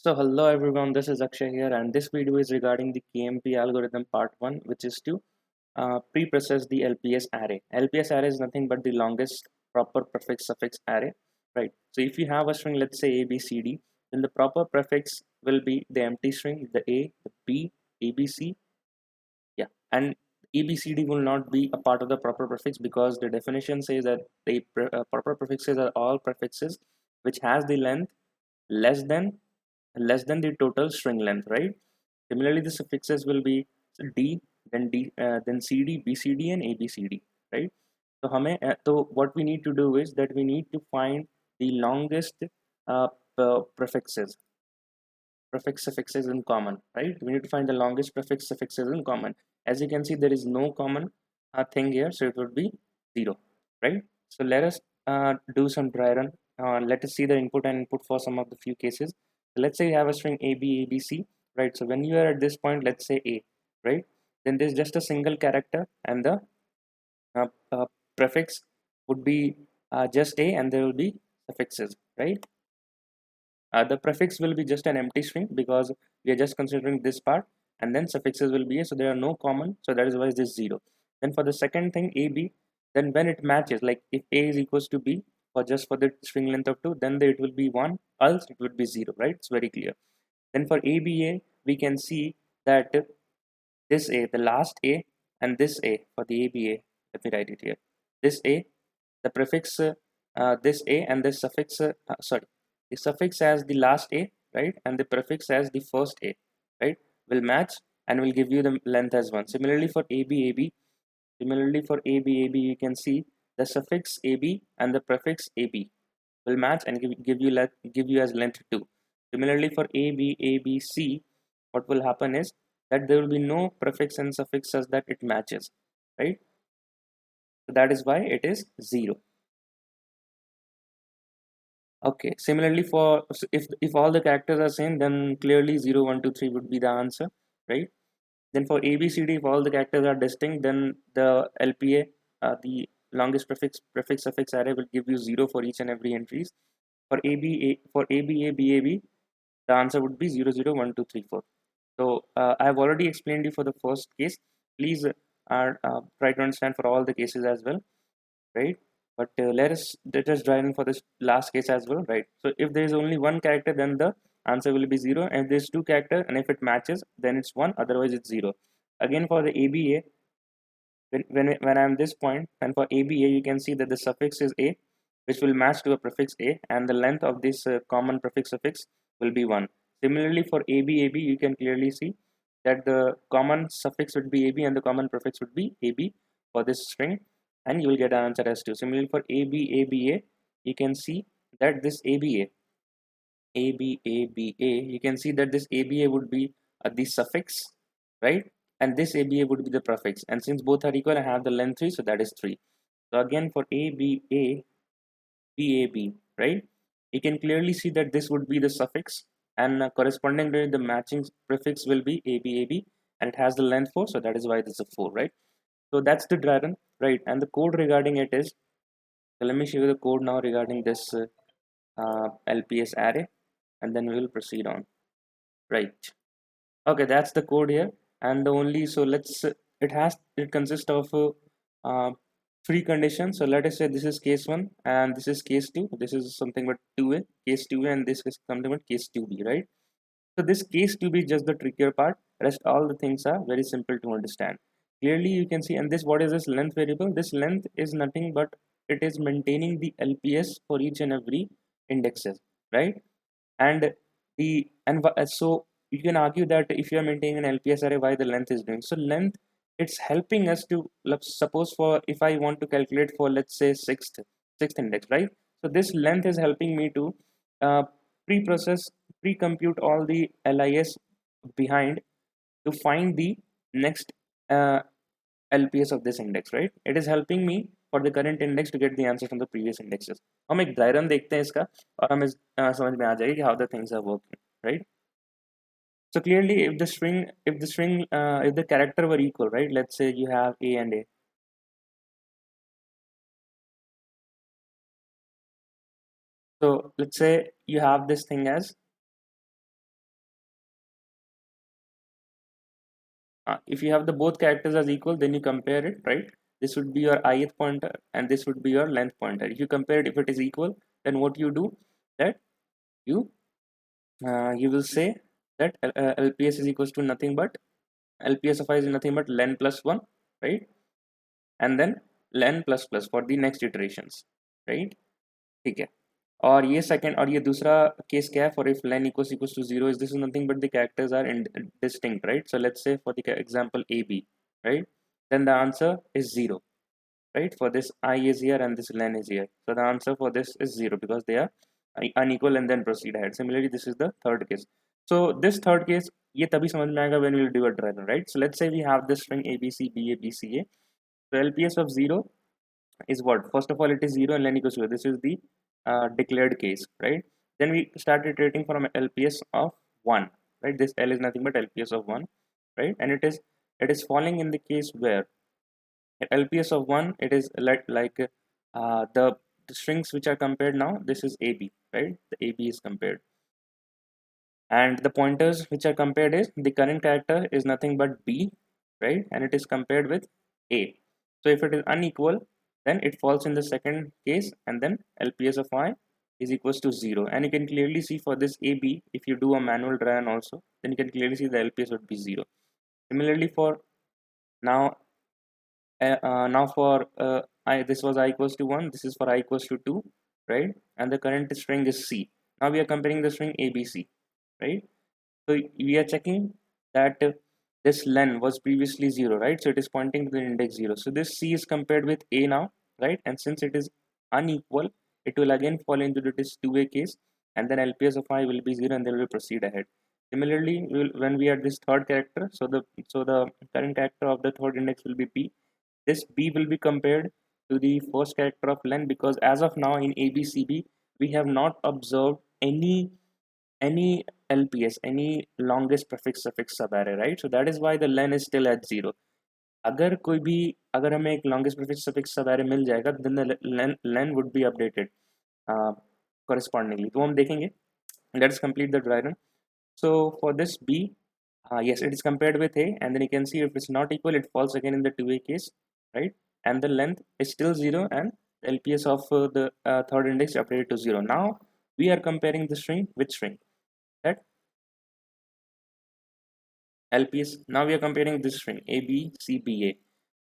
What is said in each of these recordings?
So hello everyone, this is Akshay here, and this video is regarding the KMP algorithm part 1, which is to pre-process the LPS array. LPS array is nothing but the longest proper prefix suffix array, right? So if you have a string, let's say ABCD, then the proper prefix will be the empty string, the A, the B, ABC, yeah, and ABCD will not be a part of the proper prefix because the definition says that the proper prefixes are all prefixes which has the length less than the total string length, right? Similarly, the suffixes will be then CD, BCD, and ABCD, right? So what we need to do is that we need to find the longest uh, prefixes, prefix suffixes in common, right? We need to find the longest prefix suffixes in common. As you can see, there is no common thing here, so it would be 0, right? So let us do some dry run. Let us see the input and input for some of the few cases. So let's say you have a string A, B, A, B, C, right? So when you are at this point, let's say A, right? Then there's just a single character, and the uh, uh, prefix would be just A, and there will be suffixes, right? The prefix will be just an empty string because we are just considering this part, and then suffixes will be A, so there are no common, so that is why this 0. Then for the second thing AB, then when it matches, like if A is equals to B for just for the string length of 2, then it will be 1, else it would be 0, right? It's very clear. Then for ABA, we can see that this A, the last A, and this A for the ABA, let me write it here. This A, the prefix, this A and this suffix, the suffix as the last A, right, and the prefix as the first A, right, will match and will give you the length as 1. Similarly for AB, you can see the suffix AB and the prefix AB will match and give you as length 2. Similarly for ABC, what will happen is that there will be no prefix and suffix such that it matches, right? So that is why it is 0. Okay, similarly for if all the characters are same, then clearly 0, 1, 2, 3 would be the answer, right? Then for ABCD, if all the characters are distinct, then the LPA, the longest prefix suffix array will give you 0 for each and every entries. For ABA, BAB, the answer would be 0, 0, 1, 2, 3, 4. So I have already explained you for the first case. Please try to understand for all the cases as well, right? But let us try in for this last case as well, right? So if there is only one character, then the answer will be 0, and if there's two character, and if it matches, then it's 1, otherwise it's 0. Again for the ABA, when I'm this point, and for ABA, you can see that the suffix is A, which will match to a prefix A, and the length of this common prefix suffix will be 1. Similarly for ABAB, you can clearly see that the common suffix would be AB and the common prefix would be AB for this string, and you will get an answer as 2. Similarly for ABABA, you can see that this ABABA, you can see that this ABA would be the suffix, right? And this ABA would be the prefix. And since both are equal, I have the length 3, so that is 3. So again for ABA, BAB, right? You can clearly see that this would be the suffix, and corresponding to the matching prefix will be ABAB, and it has the length 4, so that is why this is a 4, right? So that's the dragon, right? And the code regarding it is, so let me show you the code now regarding this LPS array, and then we will proceed on, right? Okay, that's the code here, and the only so let's it consists of uh, three conditions. So let us say this is case 1 and this is case 2. This is something but 2a, case 2a, and this is something but case 2b, right? So this case 2b is just the trickier part. Rest all the things are very simple to understand. Clearly you can see, and this, what is this length variable? This length is nothing but it is maintaining the LPS for each and every indexes, right? And so you can argue that if you are maintaining an LPS array, why the length is doing so? Length, it's helping us to, suppose for if I want to calculate for, let's say, sixth index, right? So this length is helping me to uh, pre-process, pre-compute all the LIS behind to find the next uh, LPS of this index, right? It is helping me for the current index to get the answer from the previous indexes. हम एक dry run देखते हैं इसका और हमें समझ में आ जाएगी कि how the things are working, right? So clearly, if the character were equal, right? Let's say you have A and A. So let's say you have this thing as if you have the both characters as equal, then you compare it, right? This would be your ith pointer and this would be your length pointer. If you compare it, if it is equal, then what you do, that you you will say that LPS is equals to nothing but LPS of I is nothing but len plus 1, right? And then len plus plus for the next iterations, right? ठीक है. और ये second और ये दूसरा case क्या है, for if len equals to 0 is this is nothing but the characters are distinct, right? So let's say for the example AB, right? Then the answer is 0, right? For this I is here and this len is here, so the answer for this is 0 because they are unequal, and then proceed ahead. Similarly, this is the third case. So this third case ये तभी समझ में आएगा when we will do a driver, right? So let's say we have this string ABC BA BCA. So LPS of 0 is what? First of all, it is 0 and len equals to 0. This is the declared case, right? Then we start iterating from LPS of 1, right? This L is nothing but LPS of 1, right? And it is falling in the case where at LPS of 1, it is like the strings which are compared now, this is AB, right? The AB is compared, and the pointers which are compared is the current character is nothing but B, right? And it is compared with A. So if it is unequal, then it falls in the second case, and then LPS of I is equals to 0. And you can clearly see for this AB, if you do a manual run also, then you can clearly see the LPS would be 0. Similarly for now, now for I, this was I equals to 1, this is for I equals to 2, right? And the current string is C. Now we are comparing the string ABC, right? So we are checking that this len was previously 0, right? So it is pointing to the index 0. So this C is compared with A now, right? And since it is unequal, it will again fall into this two-way case, and then LPS of I will be 0, and then we will proceed ahead. Similarly, when we are this third character, so the current character of the third index will be B. This B will be compared to the first character of len, because as of now in ABCB we have not observed any LPS, any longest prefix suffix sub array, right? So that is why the len is still at 0. अगर हमें एक longest prefix suffix sub array मिल जाएगा, then the len would be updated correspondingly. तो हम देखेंगे. Let's complete the dry run. So for this B, yes, it is compared with A, and then you can see if it's not equal, it falls again in the two-way case, right? And the length is still 0, and the LPS of the third index updated to 0. Now we are comparing the string with string, that LPS. Now we are comparing this string A B C B A.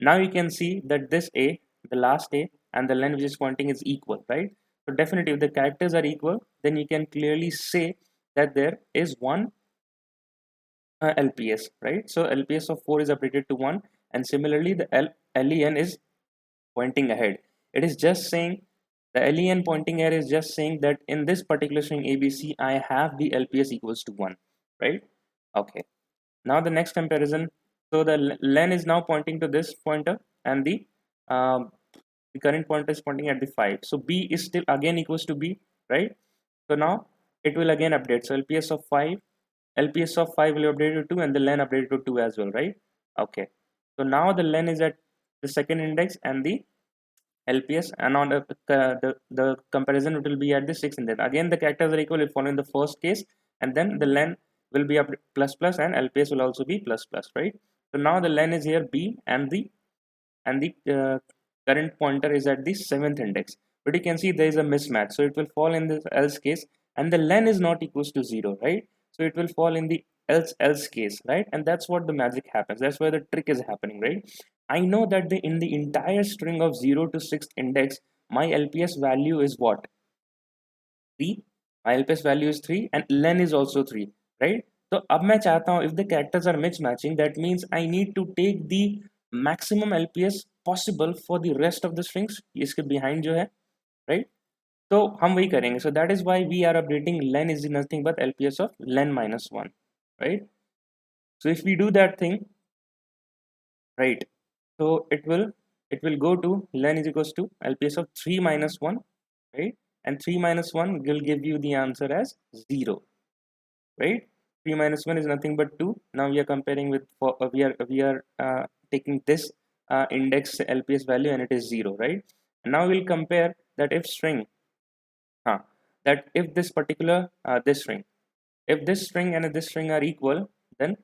Now you can see that this A, the last A, and the len which is pointing is equal, right? So definitely if the characters are equal, then you can clearly say that there is one LPS, right? So LPS of 4 is updated to 1, and similarly the LEN is pointing ahead. It is just saying, the LEN pointing ahead is just saying that in this particular string ABC I have the LPS equals to 1, right? Okay. Now the next comparison, so the len is now pointing to this pointer, and the current pointer is pointing at the 5. So B is still again equals to B, right? So now it will again update. So LPS of 5 will update to 2, and the len updated to 2 as well, right? Okay. So now the len is at the second index, and the LPS, and on the comparison, it will be at the sixth index. Again the characters are equal, it follow in the first case, and then the len will be up plus plus, and LPS will also be plus plus, right? So now the len is here B, and the current pointer is at the seventh index, but you can see there is a mismatch, so it will fall in this else case, and the len is not equals to 0, right? So it will fall in the else case, right? And that's what the magic happens, that's where the trick is happening, right? I know that in the entire string of 0 to 6th index, my LPS value is what? 3. My LPS value is 3, and len is also 3, right? So अब मैं चाहता हूँ, if the characters are mismatching, that means I need to take the maximum LPS possible for the rest of the strings, इसके behind जो है, right? तो हम वही करेंगे. So that is why we are updating len is nothing but LPS of len minus 1, right? So if we do that thing, right, so it will go to len is equals to LPS of 3 minus 1, right? And 3 minus 1 will give you the answer as 0, right? 3 minus 1 is nothing but 2. Now we are comparing with we are taking this index LPS value, and it is 0, right? And now we'll compare that if string that if this particular this string, if this string and this string are equal, then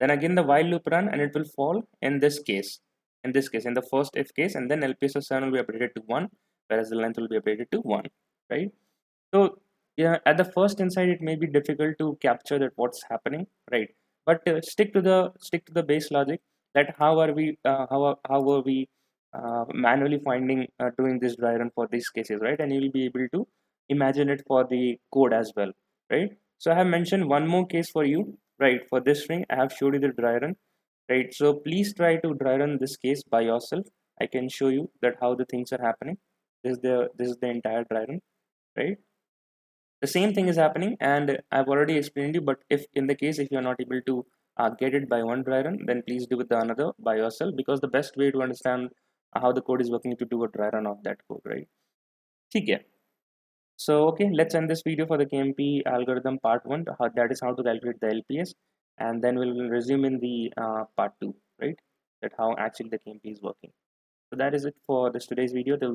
Then again the while loop run, and it will fall in this case. In this case, in the first if case, and then LPS of 7 will be updated to 1, whereas the length will be updated to 1, right? So yeah, at the first insight, it may be difficult to capture that what's happening, right? But stick to the base logic, that how are we how are we manually finding doing this dry run for these cases, right? And you will be able to imagine it for the code as well, right? So I have mentioned one more case for you, right? For this string, I have showed you the dry run, right? So please try to dry run this case by yourself. I can show you that how the things are happening. This is the entire dry run, right? The same thing is happening, and I've already explained you. But if in the case if you're not able to get it by one dry run, then please do it the another by yourself, because the best way to understand how the code is working to do a dry run of that code, right? Okay. So okay, let's end this video for the KMP algorithm part 1. That is how to calculate the LPS, and then we'll resume in the part 2, right? That how actually the KMP is working. So that is it for this today's video. Till